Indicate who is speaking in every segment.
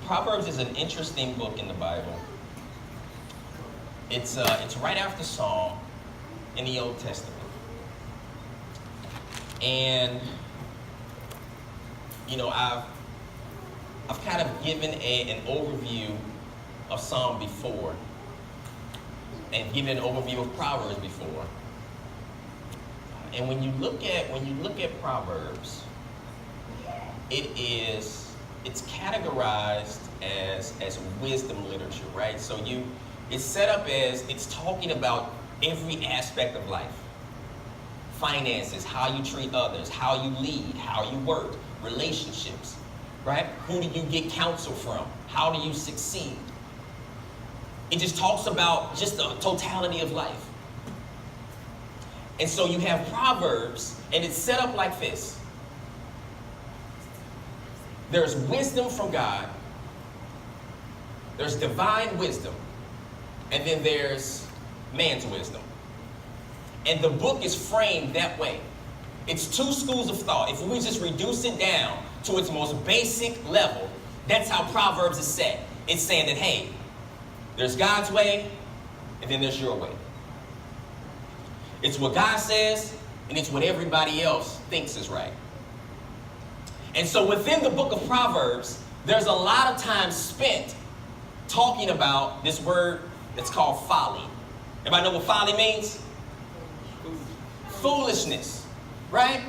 Speaker 1: Proverbs is an interesting book in the Bible. It's right after Psalm in the Old Testament. And, you know, I've kind of given an overview of Psalm before and given an overview of Proverbs before. And when you look at Proverbs, it's categorized as wisdom literature, right? So it's set up as it's talking about every aspect of life. Finances, how you treat others, how you lead, how you work, relationships, right? Who do you get counsel from? How do you succeed? It just talks about just the totality of life. And so you have Proverbs, and it's set up like this. There's wisdom from God. There's divine wisdom. And then there's man's wisdom. And the book is framed that way. It's two schools of thought. If we just reduce it down to its most basic level, that's how Proverbs is set. It's saying that, hey, there's God's way, and then there's your way. It's what God says, and it's what everybody else thinks is right. And so within the book of Proverbs, there's a lot of time spent talking about this word that's called folly. Everybody know what folly means? Foolishness, right?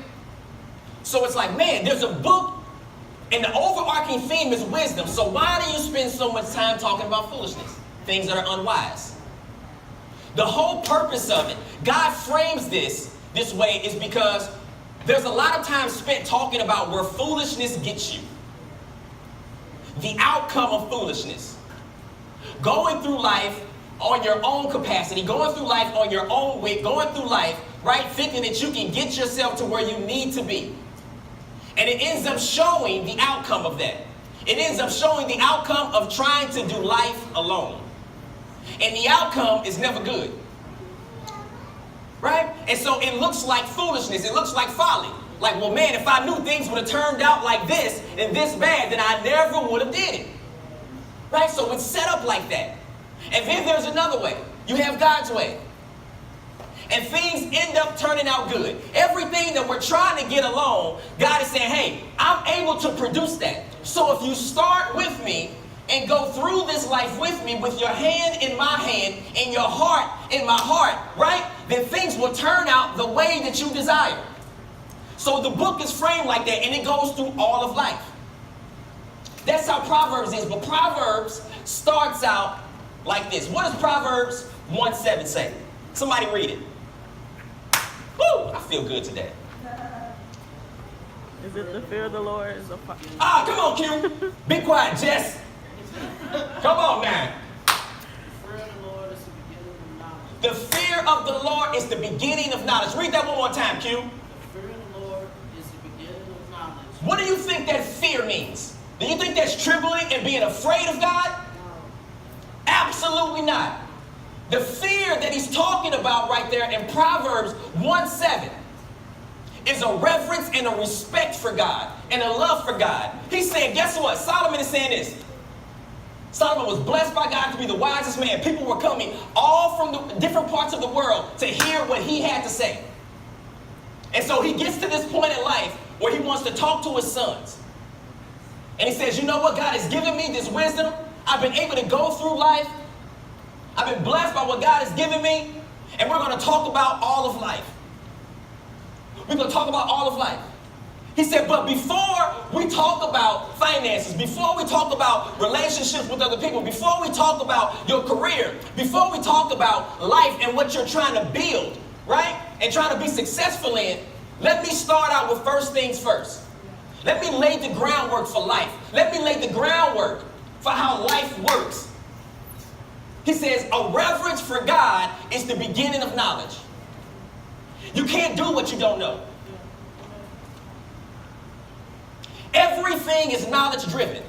Speaker 1: So it's like, man, there's a book, and the overarching theme is wisdom. So why do you spend so much time talking about foolishness? Things that are unwise. The whole purpose of it, God frames this way, is because there's a lot of time spent talking about where foolishness gets you. The outcome of foolishness. Going through life on your own capacity, going through life on your own way, going through life, right, thinking that you can get yourself to where you need to be. And it ends up showing the outcome of that. It ends up showing the outcome of trying to do life alone. And the outcome is never good. Right? And so it looks like foolishness. It looks like folly. Like, well, man, if I knew things would have turned out like this and this bad, then I never would have did it. Right? So it's set up like that. And then there's another way. You have God's way. And things end up turning out good. Everything that we're trying to get along, God is saying, hey, I'm able to produce that. So if you start with me and go through this life with me, with your hand in my hand and your heart in my heart, right? Then things will turn out the way that you desire. So the book is framed like that, and it goes through all of life. That's how Proverbs is. But Proverbs starts out like this. What does Proverbs 1:7 say? Somebody read it. Woo! I feel good today.
Speaker 2: Is it the fear of the Lord?
Speaker 1: Come on, Q. Be quiet, Jess. Come on now. The fear of the Lord is the beginning of knowledge. Read that one more time, Q.
Speaker 3: The fear of the Lord is the beginning of knowledge.
Speaker 1: What do you think that fear means? Do you think that's trembling and being afraid of God?
Speaker 3: No.
Speaker 1: Absolutely not. The fear that he's talking about right there in Proverbs 1:7 is a reverence and a respect for God and a love for God. He's saying, guess what? Solomon is saying this. Solomon was blessed by God to be the wisest man. People were coming all from the different parts of the world to hear what he had to say. And so he gets to this point in life where he wants to talk to his sons. And he says, you know what? God has given me this wisdom. I've been able to go through life. I've been blessed by what God has given me. And we're going to talk about all of life. We're going to talk about all of life. He said, but before we talk about finances, before we talk about relationships with other people, before we talk about your career, before we talk about life and what you're trying to build, right? And trying to be successful in, let me start out with first things first. Let me lay the groundwork for life. Let me lay the groundwork for how life works. He says, a reverence for God is the beginning of knowledge. You can't do what you don't know. Everything is knowledge driven.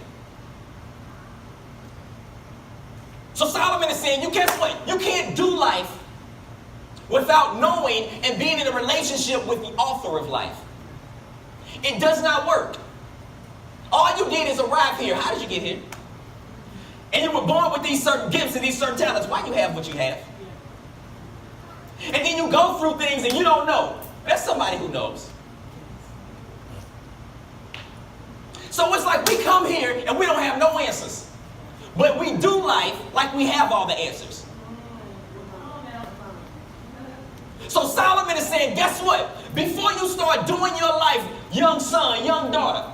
Speaker 1: So Solomon is saying, you can't do life without knowing and being in a relationship with the author of life. It does not work. All you did is arrive here. How did you get here? And you were born with these certain gifts and these certain talents. Why you have what you have? And then you go through things and you don't know. That's somebody who knows. So it's like we come here and we don't have no answers. But we do life like we have all the answers. So Solomon is saying, guess what? Before you start doing your life, young son, young daughter,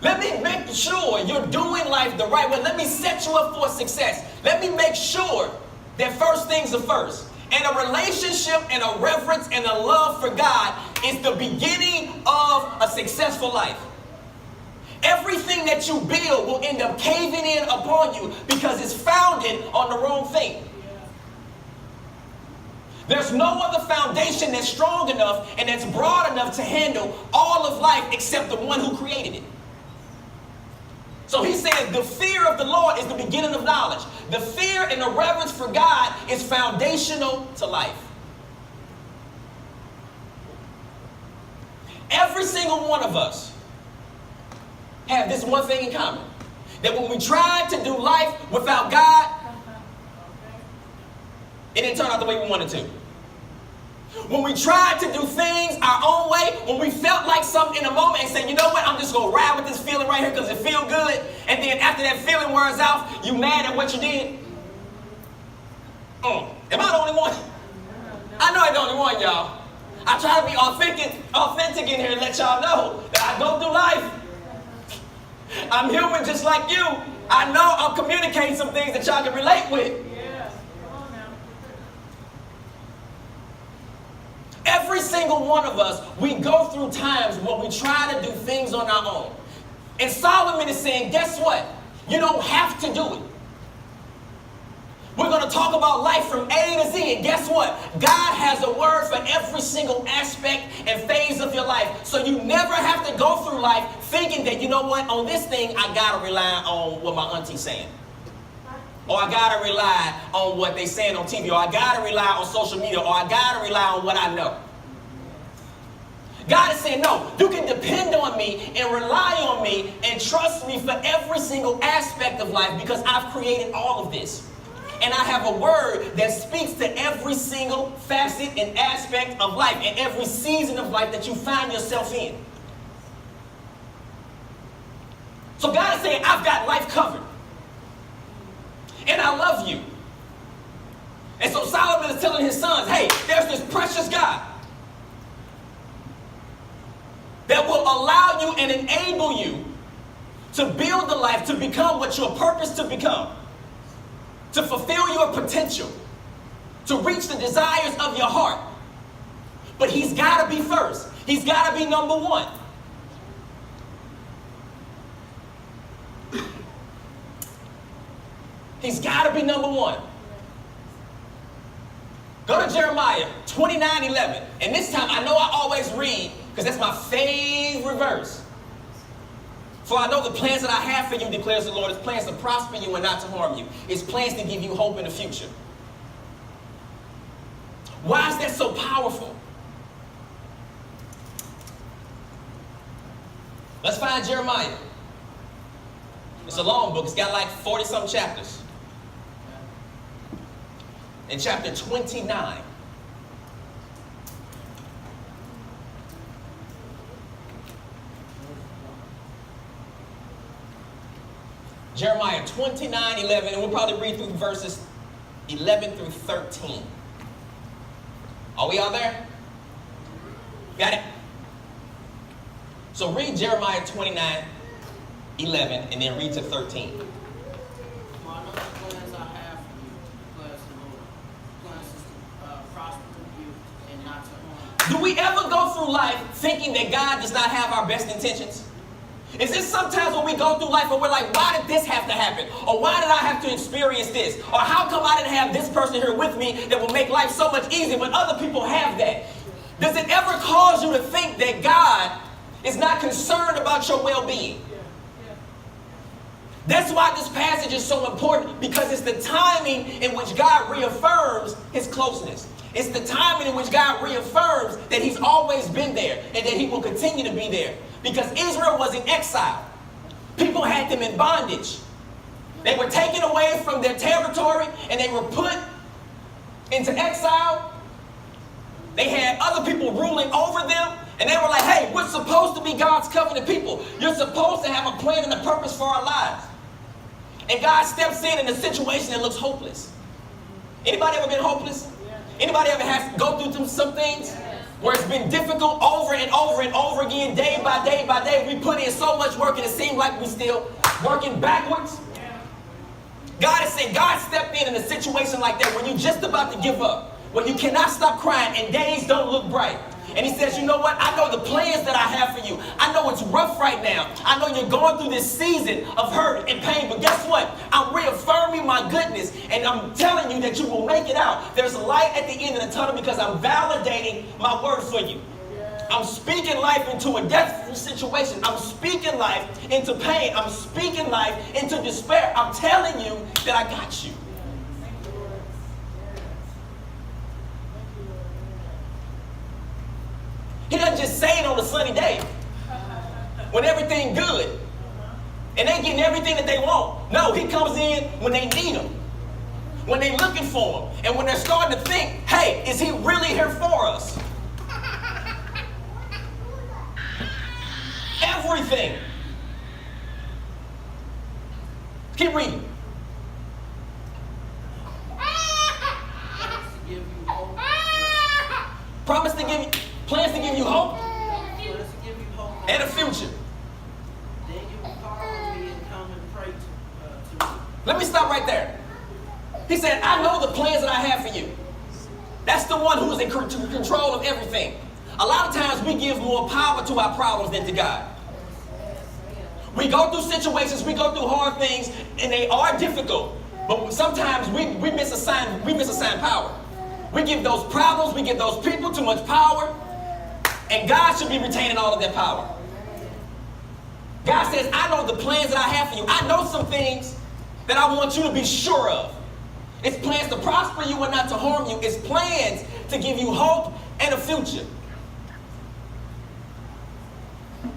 Speaker 1: let me make sure you're doing life the right way. Let me set you up for success. Let me make sure that first things are first. And a relationship and a reverence and a love for God is the beginning of a successful life. Everything that you build will end up caving in upon you because it's founded on the wrong thing. There's no other foundation that's strong enough and that's broad enough to handle all of life except the one who created it. So he says the fear of the Lord is the beginning of knowledge. The fear and the reverence for God is foundational to life. Every single one of us have this one thing in common. That when we tried to do life without God, it didn't turn out the way we wanted to. When we tried to do things our own way, when we felt like something in a moment and said, you know what, I'm just going to ride with this feeling right here because it feels good. And then after that feeling wears off, you mad at what you did? Am I the only one? I know I'm the only one, y'all. I try to be authentic in here and let y'all know that I go through life. I'm human just like you. I know I'm communicating some things that y'all can relate with. Every single one of us, we go through times when we try to do things on our own. And Solomon is saying, guess what? You don't have to do it. We're going to talk about life from A to Z. And guess what? God has a word for every single aspect and phase of your life. So you never have to go through life thinking that, you know what, on this thing, I got to rely on what my auntie's saying. Or I got to rely on what they saying on TV. Or I got to rely on social media. Or I got to rely on what I know. God is saying, no, you can depend on me and rely on me and trust me for every single aspect of life because I've created all of this. And I have a word that speaks to every single facet and aspect of life and every season of life that you find yourself in. So God is saying, I've got life covered. And I love you. And so Solomon is telling his sons, hey, there's this precious God that will allow you and enable you to build the life, to become what you're purposed to become, to fulfill your potential, to reach the desires of your heart. But he's got to be first. He's got to be number one. He's got to be number one. Go to Jeremiah 29:11. And this time, I know I always read, because that's my favorite verse. For I know the plans that I have for you, declares the Lord, is plans to prosper you and not to harm you. It's plans to give you hope in the future. Why is that so powerful? Let's find Jeremiah. It's a long book. It's got like 40-some chapters. In chapter 29. Jeremiah 29:11, and we'll probably read through verses 11 through 13. Are we all there? Got it? So read Jeremiah 29:11, and then read to 13. Do we ever go through life thinking that God does not have our best intentions? Is this sometimes when we go through life and we're like, why did this have to happen? Or why did I have to experience this? Or how come I didn't have this person here with me that will make life so much easier when other people have that? Does it ever cause you to think that God is not concerned about your well-being? That's why this passage is so important, because it's the timing in which God reaffirms his closeness. It's the timing in which God reaffirms that he's always been there and that he will continue to be there. Because Israel was in exile. People had them in bondage. They were taken away from their territory and they were put into exile. They had other people ruling over them. And they were like, hey, we're supposed to be God's covenant people. You're supposed to have a plan and a purpose for our lives. And God steps in a situation that looks hopeless. Anybody ever been hopeless? Anybody ever has to go through some things where it's been difficult over and over and over again, day by day by day? We put in so much work and it seems like we're still working backwards. God is saying, God stepped in a situation like that when you're just about to give up, when you cannot stop crying and days don't look bright. And he says, you know what? I know the plans that I have for you. I know it's rough right now. I know you're going through this season of hurt and pain. But guess what? I'm reaffirming my goodness. And I'm telling you that you will make it out. There's a light at the end of the tunnel because I'm validating my word for you. I'm speaking life into a death situation. I'm speaking life into pain. I'm speaking life into despair. I'm telling you that I got you. He doesn't just say it on a sunny day when everything good and they getting everything that they want. No, he comes in when they need him, when they're looking for him, and when they're starting to think, hey, is he really here for us? Everything. Keep reading. Promise to give you, plans to give you hope and a future.
Speaker 3: Then you will call on me and come and pray to me.
Speaker 1: Let me stop right there. He said, I know the plans that I have for you. That's the one who's in control of everything. A lot of times we give more power to our problems than to God. We go through situations, we go through hard things, and they are difficult. But sometimes we misassign power. We give those problems, we give those people too much power, and God should be retaining all of that power. God says, I know the plans that I have for you. I know some things that I want you to be sure of. It's plans to prosper you and not to harm you. It's plans to give you hope and a future.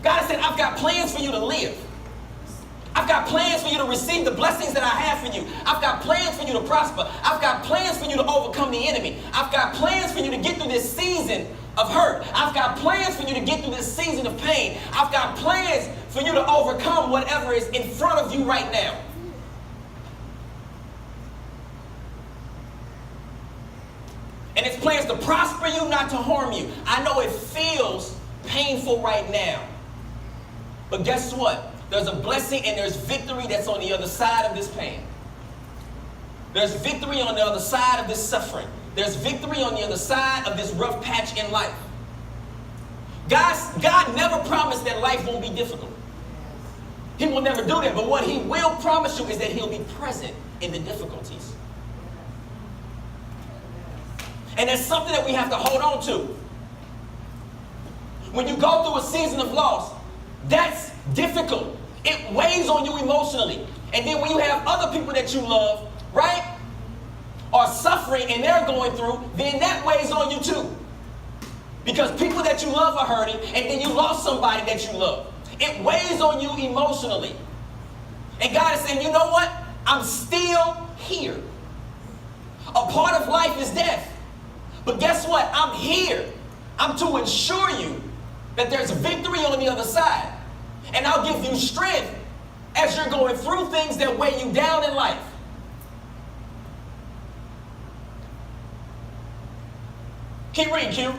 Speaker 1: God said, I've got plans for you to live. I've got plans for you to receive the blessings that I have for you. I've got plans for you to prosper. I've got plans for you to overcome the enemy. I've got plans for you to get through this season of hurt. I've got plans for you to get through this season of pain. I've got plans for you to overcome whatever is in front of you right now. And it's plans to prosper you, not to harm you. I know it feels painful right now. But guess what? There's a blessing and there's victory that's on the other side of this pain. There's victory on the other side of this suffering. There's victory on the other side of this rough patch in life. God never promised that life won't be difficult. He will never do that. But what he will promise you is that he'll be present in the difficulties. And that's something that we have to hold on to. When you go through a season of loss, that's difficult. It weighs on you emotionally. And then when you have other people that you love, right, are suffering and they're going through, then that weighs on you too. Because people that you love are hurting, and then you lost somebody that you love. It weighs on you emotionally. And God is saying, you know what? I'm still here. A part of life is death. But guess what? I'm here. I'm to ensure you that there's victory on the other side. And I'll give you strength as you're going through things that weigh you down in life. Keep reading, Q.
Speaker 3: You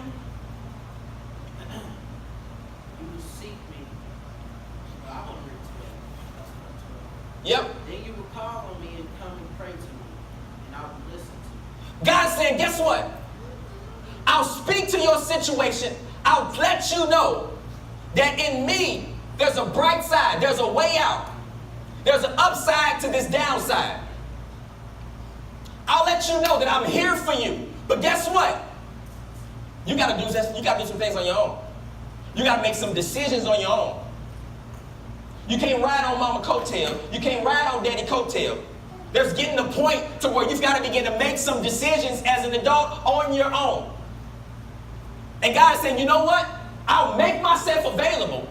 Speaker 3: will seek me. I want to read 12.
Speaker 1: Yep.
Speaker 3: Then you will call on me and come and pray to me, and I will listen to you.
Speaker 1: God's saying, guess what? I'll speak to your situation. I'll let you know that in me, there's a bright side. There's a way out. There's an upside to this downside. I'll let you know that I'm here for you. But guess what? You got to do some things on your own. You got to make some decisions on your own. You can't ride on mama coattail. You can't ride on daddy coattail. There's getting a point to where you've got to begin to make some decisions as an adult on your own. And God is saying, you know what? I'll make myself available.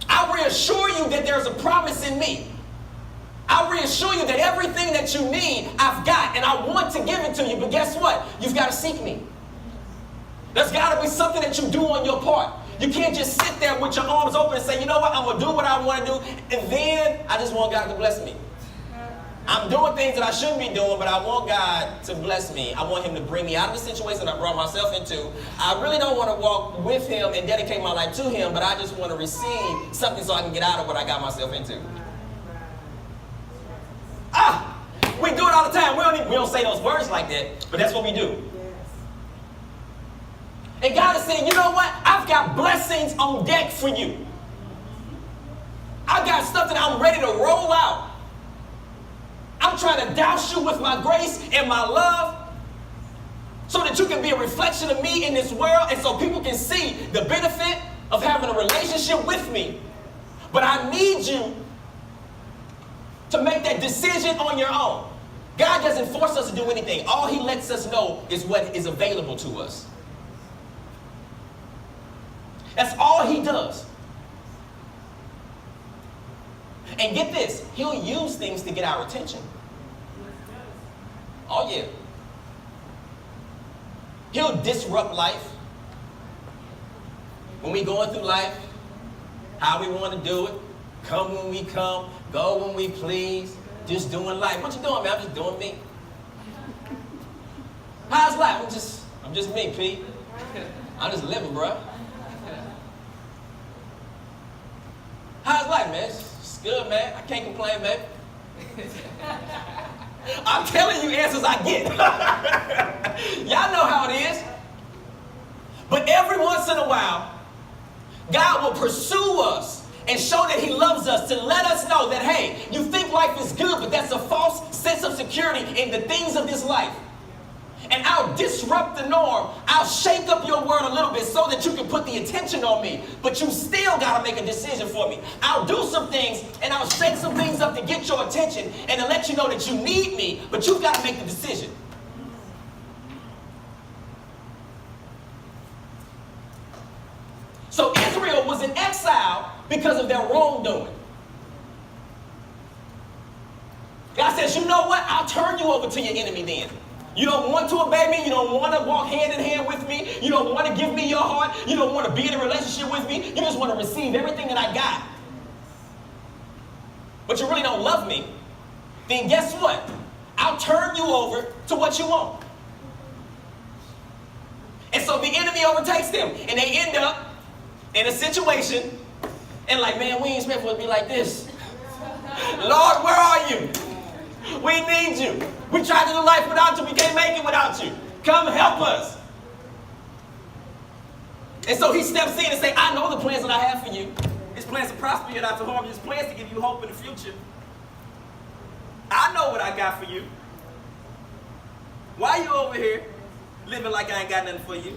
Speaker 1: I'll reassure you that there's a promise in me. I reassure you that everything that you need, I've got, and I want to give it to you. But guess what? You've got to seek me. There's got to be something that you do on your part. You can't just sit there with your arms open and say, you know what, I'm going to do what I want to do, and then I just want God to bless me. I'm doing things that I shouldn't be doing, but I want God to bless me. I want him to bring me out of the situation I brought myself into. I really don't want to walk with him and dedicate my life to him, but I just want to receive something so I can get out of what I got myself into. We do it all the time. We don't say those words like that, but that's what we do. And God is saying, you know what? I've got blessings on deck for you. I've got stuff that I'm ready to roll out. I'm trying to douse you with my grace and my love so that you can be a reflection of me in this world and so people can see the benefit of having a relationship with me. But I need you to make that decision on your own. God doesn't force us to do anything. All he lets us know is what is available to us. That's all he does. And get this, he'll use things to get our attention. Oh yeah. He'll disrupt life. When we going through life, how we want to do it, come when we come, go when we please, just doing life. What you doing, man? I'm just doing me. How's life? I'm just me, Pete. I'm just living, bro. How's life, man? It's good, man. I can't complain, man. I'm telling you answers I get. Y'all know how it is. But every once in a while, God will pursue us and show that he loves us to let us know that, hey, you think life is good, but that's a false sense of security in the things of this life. And I'll disrupt the norm. I'll shake up your word a little bit so that you can put the attention on me. But you still got to make a decision for me. I'll do some things and I'll shake some things up to get your attention and to let you know that you need me, but you've got to make the decision. So Israel was in exile because of their wrongdoing. God says, you know what? I'll turn you over to your enemy then. You don't want to obey me. You don't want to walk hand in hand with me. You don't want to give me your heart. You don't want to be in a relationship with me. You just want to receive everything that I got. But you really don't love me. Then guess what? I'll turn you over to what you want. And so the enemy overtakes them. And they end up in a situation and like, man, we ain't supposed to be like this. Lord, where are you? We need you. We tried to do life without you. We can't make it without you. Come help us. And so he steps in and says, I know the plans that I have for you. It's plans to prosper you and not to harm you. It's plans to give you hope in the future. I know what I got for you. Why are you over here living like I ain't got nothing for you?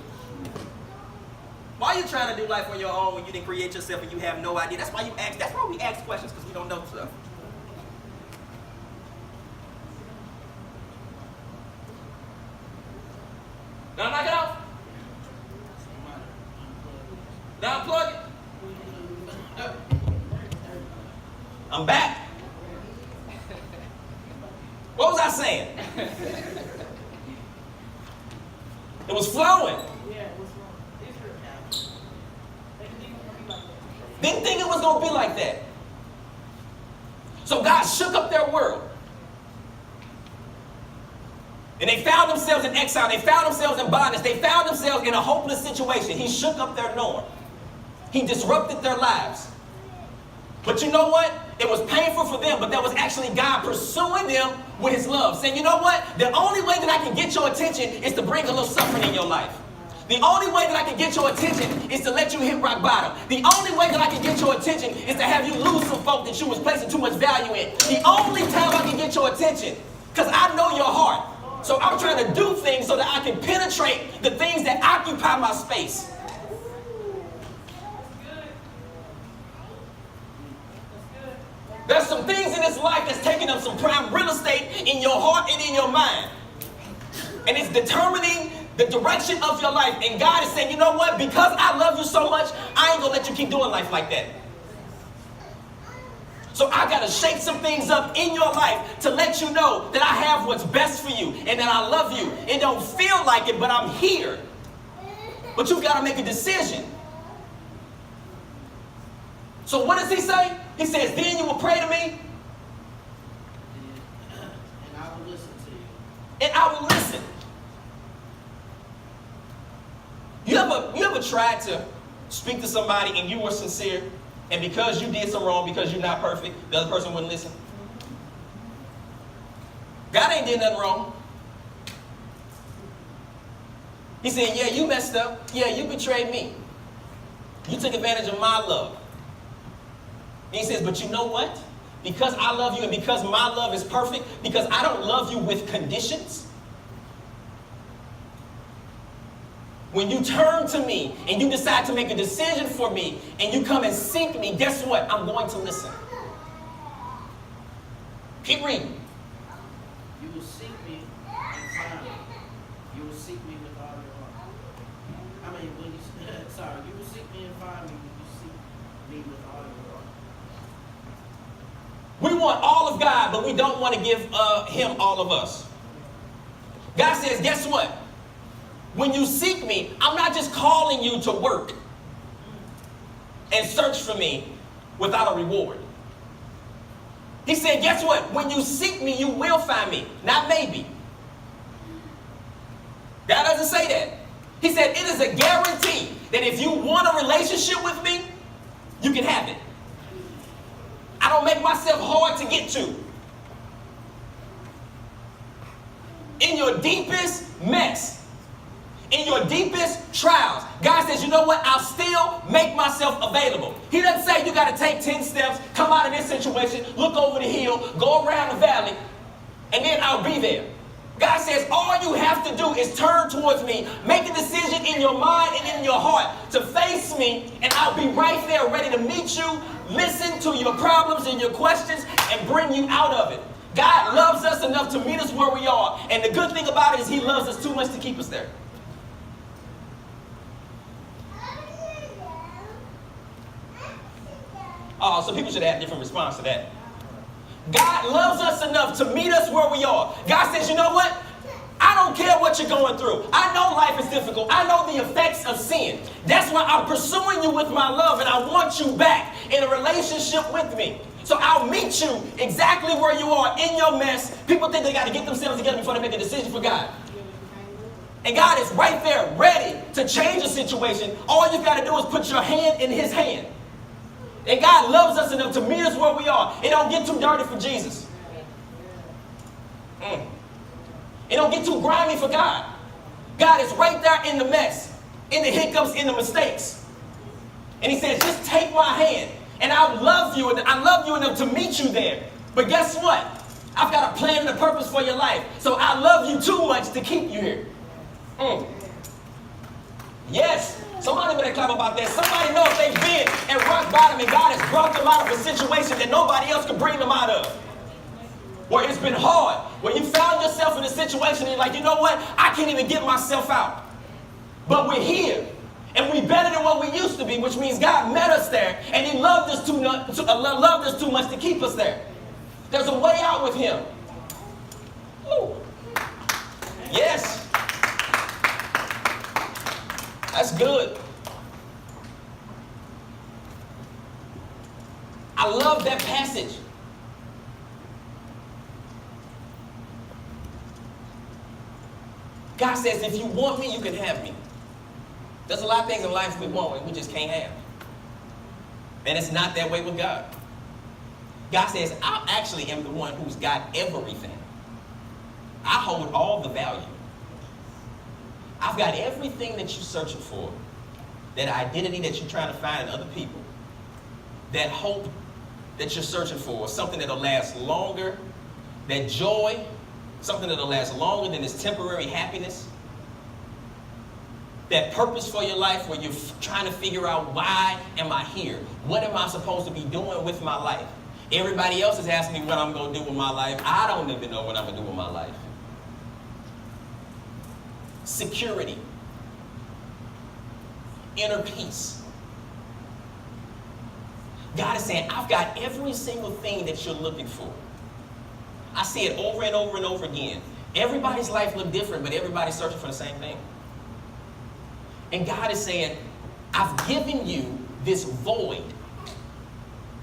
Speaker 1: Why are you trying to do life on your own when you didn't create yourself and you have no idea? That's why you ask. That's why we ask questions, because we don't know stuff. Now knock it off. Now unplug it. I'm back. What was I saying? It was flowing.
Speaker 3: Yeah, it was wrong.
Speaker 1: Didn't think it was going to be like that. So God shook up their world. And they found themselves in exile. They found themselves in bondage. They found themselves in a hopeless situation. He shook up their norm. He disrupted their lives. But you know what? It was painful for them, but that was actually God pursuing them with his love. Saying, you know what? The only way that I can get your attention is to bring a little suffering in your life. The only way that I can get your attention is to let you hit rock bottom. The only way that I can get your attention is to have you lose some folk that you was placing too much value in. The only time I can get your attention, because I know your heart. So I'm trying to do things so that I can penetrate the things that occupy my space. There's some things in this life that's taking up some prime real estate in your heart and in your mind. And it's determining the direction of your life. And God is saying, you know what? Because I love you so much, I ain't going to let you keep doing life like that. So I got to shake some things up in your life to let you know that I have what's best for you and that I love you. It don't feel like it, but I'm here. But you've got to make a decision. So what does he say? He says, then you will pray to me.
Speaker 3: And I will listen to you.
Speaker 1: And I will listen. You ever tried to speak to somebody and you were sincere, and because you did some wrong, because you're not perfect, the other person wouldn't listen? God ain't did nothing wrong. He said, yeah, you messed up. Yeah, you betrayed me. You took advantage of my love. And he says, but you know what? Because I love you and because my love is perfect, because I don't love you with conditions, when you turn to me and you decide to make a decision for me and you come and seek me, guess what? I'm going to listen. Keep reading.
Speaker 3: You will seek me and find me. You will seek me with all your heart. You will seek me and find me when you seek me with all your heart.
Speaker 1: We want all of God, but we don't want to give him all of us. God says, guess what? When you seek me, I'm not just calling you to work and search for me without a reward. He said, guess what? When you seek me, you will find me. Not maybe. God doesn't say that. He said, it is a guarantee that if you want a relationship with me, you can have it. I don't make myself hard to get to. In your deepest mess, in your deepest trials, God says, you know what? I'll still make myself available. He doesn't say you got to take 10 steps, come out of this situation, look over the hill, go around the valley, and then I'll be there. God says all you have to do is turn towards me, make a decision in your mind and in your heart to face me, and I'll be right there ready to meet you, listen to your problems and your questions, and bring you out of it. God loves us enough to meet us where we are, and the good thing about it is he loves us too much to keep us there. Oh, so people should have a different response to that. God loves us enough to meet us where we are. God says, you know what? I don't care what you're going through. I know life is difficult. I know the effects of sin. That's why I'm pursuing you with my love, and I want you back in a relationship with me. So I'll meet you exactly where you are in your mess. People think they got to get themselves together before they make a decision for God. And God is right there ready to change a situation. All you've got to do is put your hand in his hand. And God loves us enough to meet us where we are. It don't get too dirty for Jesus. It don't get too grimy for God. God is right there in the mess, in the hiccups, in the mistakes. And he says, just take my hand, and I love you, and I love you enough to meet you there. But guess what? I've got a plan and a purpose for your life. So I love you too much to keep you here. Yes. Somebody better clap about that. Somebody know if they've been at rock bottom and God has brought them out of a situation that nobody else could bring them out of. Where it's been hard. Where you found yourself in a situation and you're like, you know what? I can't even get myself out. But we're here. And we're better than what we used to be, which means God met us there. And he loved us too much to keep us there. There's a way out with him. Ooh. Yes. That's good. I love that passage. God says, if you want me, you can have me. There's a lot of things in life we want and we just can't have. And it's not that way with God. God says, I actually am the one who's got everything. I hold all the value. I've got everything that you're searching for, that identity that you're trying to find in other people, that hope that you're searching for, something that'll last longer, that joy, something that'll last longer than this temporary happiness, that purpose for your life where you're trying to figure out, why am I here? What am I supposed to be doing with my life? Everybody else is asking me what I'm going to do with my life. I don't even know what I'm going to do with my life. Security, inner peace. God is saying, I've got every single thing that you're looking for. I see it over and over and over again. Everybody's life look different, but everybody's searching for the same thing. And God is saying, I've given you this void.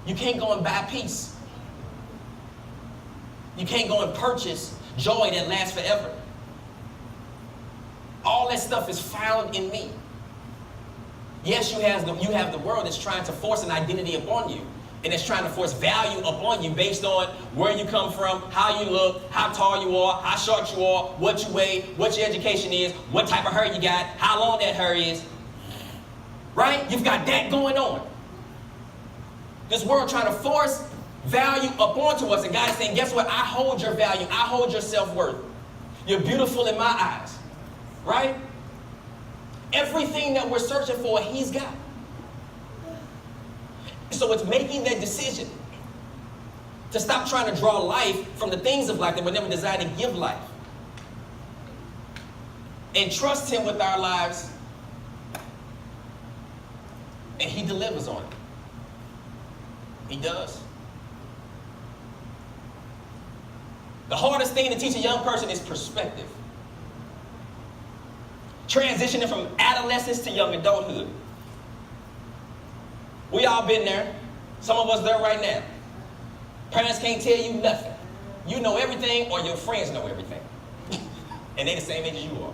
Speaker 1: You can't go and buy peace. You can't go and purchase joy that lasts forever. All that stuff is found in me. Yes, you have the world that's trying to force an identity upon you. And it's trying to force value upon you based on where you come from, how you look, how tall you are, how short you are, what you weigh, what your education is, what type of hair you got, how long that hair is. Right? You've got that going on. This world trying to force value upon to us. And God is saying, guess what? I hold your value. I hold your self-worth. You're beautiful in my eyes. Right? Everything that we're searching for, He's got. So it's making that decision to stop trying to draw life from the things of life that were never designed to give life. And trust Him with our lives. And He delivers on it. He does. The hardest thing to teach a young person is perspective. Transitioning from adolescence to young adulthood. We all been there. Some of us there right now. Parents can't tell you nothing. You know everything, or your friends know everything. And they're the same age as you are.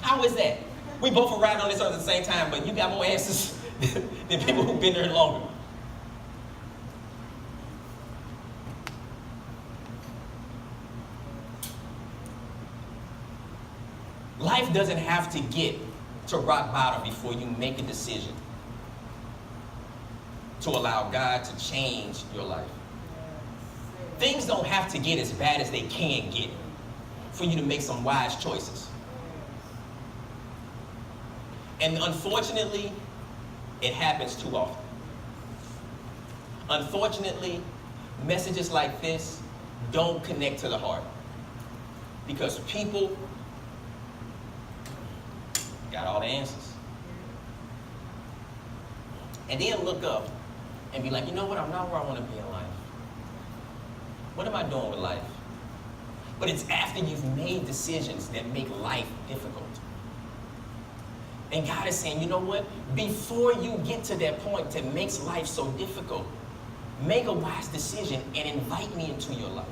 Speaker 1: How is that? We both arrived on this earth at the same time, but you got more answers than people who've been there longer. Life doesn't have to get to rock bottom before you make a decision to allow God to change your life. Things don't have to get as bad as they can get for you to make some wise choices. And unfortunately, it happens too often. Unfortunately, messages like this don't connect to the heart because people got all the answers. And then look up and be like, you know what, I'm not where I want to be in life. What am I doing with life? But it's after you've made decisions that make life difficult. And God is saying, you know what, before you get to that point that makes life so difficult, make a wise decision and invite me into your life.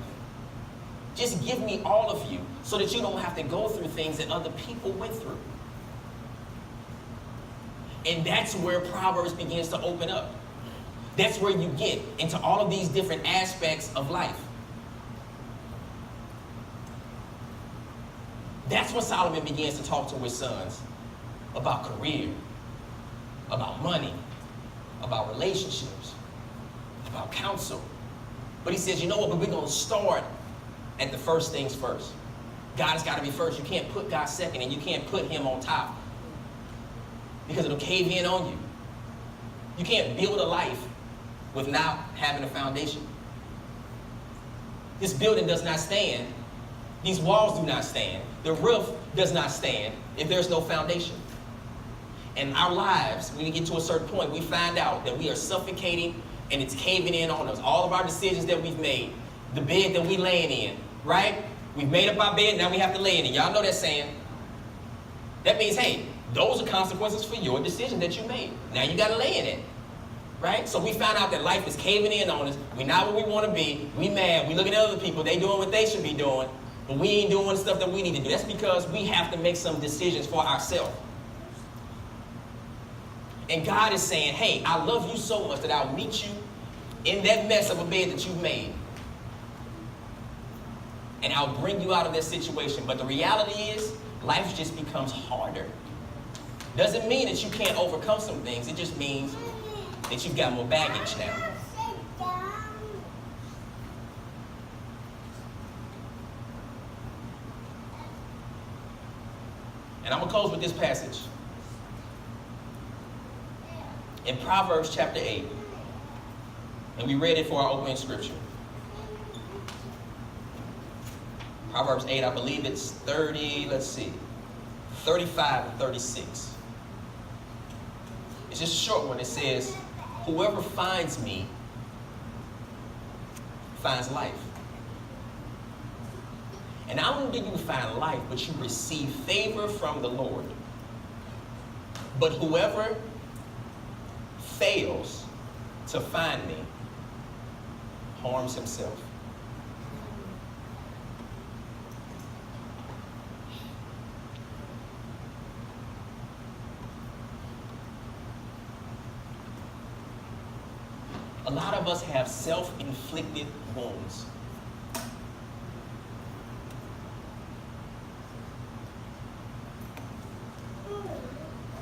Speaker 1: Just give me all of you so that you don't have to go through things that other people went through. And that's where Proverbs begins to open up. That's where you get into all of these different aspects of life. That's when Solomon begins to talk to his sons about career, about money, about relationships, about counsel. But he says, you know what, but we're going to start at the first things first. God has got to be first. You can't put God second, and you can't put Him on top because it'll cave in on you. You can't build a life without having a foundation. This building does not stand. These walls do not stand. The roof does not stand if there's no foundation. In our lives, when we get to a certain point, we find out that we are suffocating and it's caving in on us. All of our decisions that we've made, the bed that we laying in, right? We've made up our bed, now we have to lay in it. Y'all know that saying. That means, hey, those are consequences for your decision that you made. Now you got to lay in it, right? So we found out that life is caving in on us. We're not where we want to be. We mad. We look at other people. They doing what they should be doing, but we ain't doing the stuff that we need to do. That's because we have to make some decisions for ourselves. And God is saying, hey, I love you so much that I'll meet you in that mess of a bed that you've made. And I'll bring you out of that situation. But the reality is, life just becomes harder. Doesn't mean that you can't overcome some things. It just means that you've got more baggage now. And I'm going to close with this passage. In Proverbs chapter 8. And we read it for our opening scripture. Proverbs 8, I believe it's 35 and 36. It's just a short one. It says, whoever finds me finds life. And not only do you find life, but you receive favor from the Lord. But whoever fails to find me harms himself. A lot of us have self-inflicted wounds.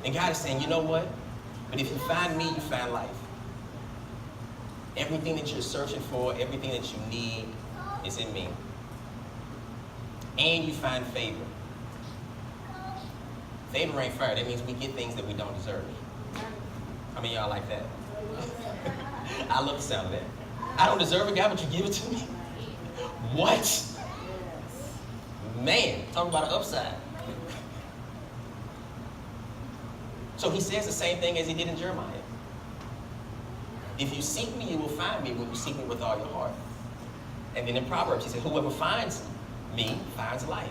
Speaker 1: And God is saying, you know what? But if you find me, you find life. Everything that you're searching for, everything that you need is in me. And you find favor. Favor ain't fair. That means we get things that we don't deserve. How many of y'all like that? I love the sound of that. I don't deserve it, God, but you give it to me. What? Man, talk about an upside. So he says the same thing as he did in Jeremiah. If you seek me, you will find me when you seek me with all your heart. And then in Proverbs, he said, whoever finds me finds life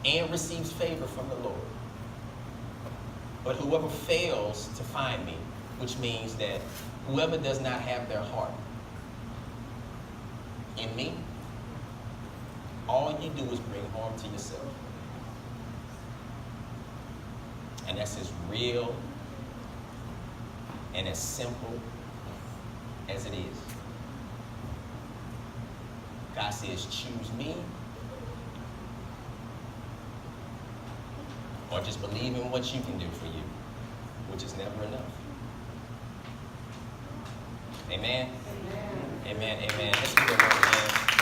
Speaker 1: and receives favor from the Lord. But whoever fails to find me, which means that whoever does not have their heart in me, all you do is bring harm to yourself. And that's as real and as simple as it is. God says, choose me, or just believe in what you can do for you, which is never enough. Amen? Amen, amen. Let's do the word again.